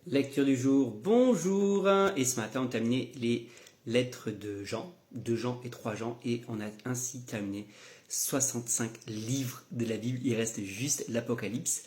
Lecture du jour, bonjour. Et ce matin, on a terminé les lettres de Jean, 2 Jean et 3 Jean, et on a ainsi terminé 65 livres de la Bible. Il reste juste l'Apocalypse.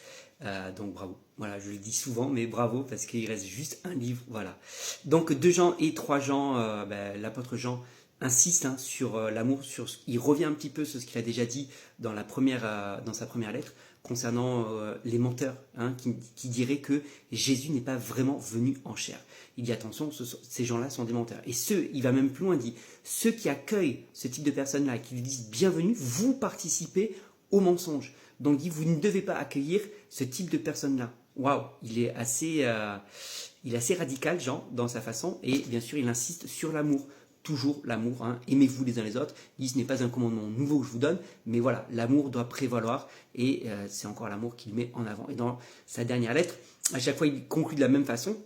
Donc bravo. Voilà, je le dis souvent, mais bravo parce qu'il reste juste un livre. Voilà. Donc 2 Jean et 3 Jean, l'apôtre Jean insiste sur l'amour, il revient un petit peu sur ce qu'il a déjà dit dans sa première lettre concernant les menteurs, qui diraient que Jésus n'est pas vraiment venu en chair. Il dit attention, ces gens-là sont des menteurs. Et il va même plus loin, il dit, ceux qui accueillent ce type de personnes-là, qui lui disent bienvenue, vous participez au mensonge. Donc il dit, vous ne devez pas accueillir ce type de personnes-là. Waouh, il est assez radical, Jean, dans sa façon, et bien sûr, il insiste sur l'amour. Toujours l'amour, aimez-vous les uns les autres. Il dit ce n'est pas un commandement nouveau que je vous donne, mais voilà, l'amour doit prévaloir et c'est encore l'amour qu'il met en avant. Et dans sa dernière lettre, à chaque fois il conclut de la même façon.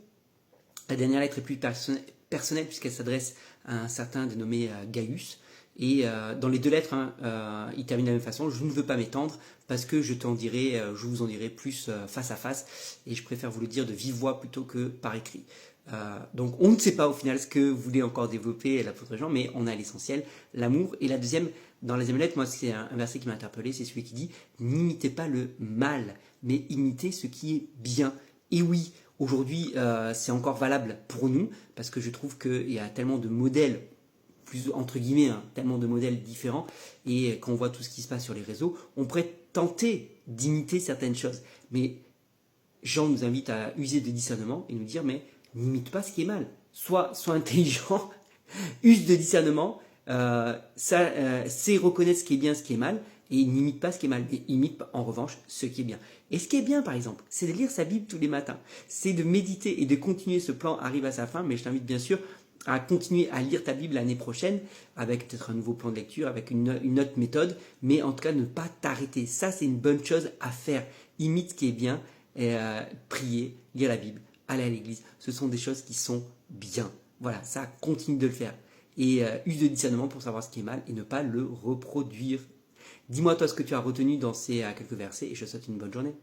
La dernière lettre est plus personnelle puisqu'elle s'adresse à un certain dénommé Gaius. Et dans les 2 lettres, il termine de la même façon. Je ne veux pas m'étendre parce que je vous en dirai plus face à face et je préfère vous le dire de vive voix plutôt que par écrit. Donc on ne sait pas au final ce que voulait encore développer l'apôtre Jean, mais on a l'essentiel, l'amour. Et dans la deuxième lettre, moi c'est un verset qui m'a interpellé, c'est celui qui dit « N'imitez pas le mal, mais imitez ce qui est bien ». Et oui, aujourd'hui c'est encore valable pour nous, parce que je trouve qu'il y a tellement de modèles, plus entre guillemets, tellement de modèles différents, et quand on voit tout ce qui se passe sur les réseaux, on pourrait tenter d'imiter certaines choses. Mais Jean nous invite à user de discernement et nous dire « mais n'imite pas ce qui est mal. Sois intelligent, use de discernement, sais reconnaître ce qui est bien, ce qui est mal, et n'imite pas ce qui est mal. Et imite en revanche ce qui est bien. Et ce qui est bien, par exemple, c'est de lire sa Bible tous les matins. C'est de méditer et de continuer. Ce plan arrive à sa fin, mais je t'invite bien sûr à continuer à lire ta Bible l'année prochaine, avec peut-être un nouveau plan de lecture, avec une autre méthode, mais en tout cas ne pas t'arrêter. Ça, c'est une bonne chose à faire. Imite ce qui est bien, prier, lire la Bible, aller à l'église, ce sont des choses qui sont bien. Voilà, ça, continue de le faire. Et use de discernement pour savoir ce qui est mal et ne pas le reproduire. Dis-moi toi ce que tu as retenu dans ces quelques versets et je te souhaite une bonne journée.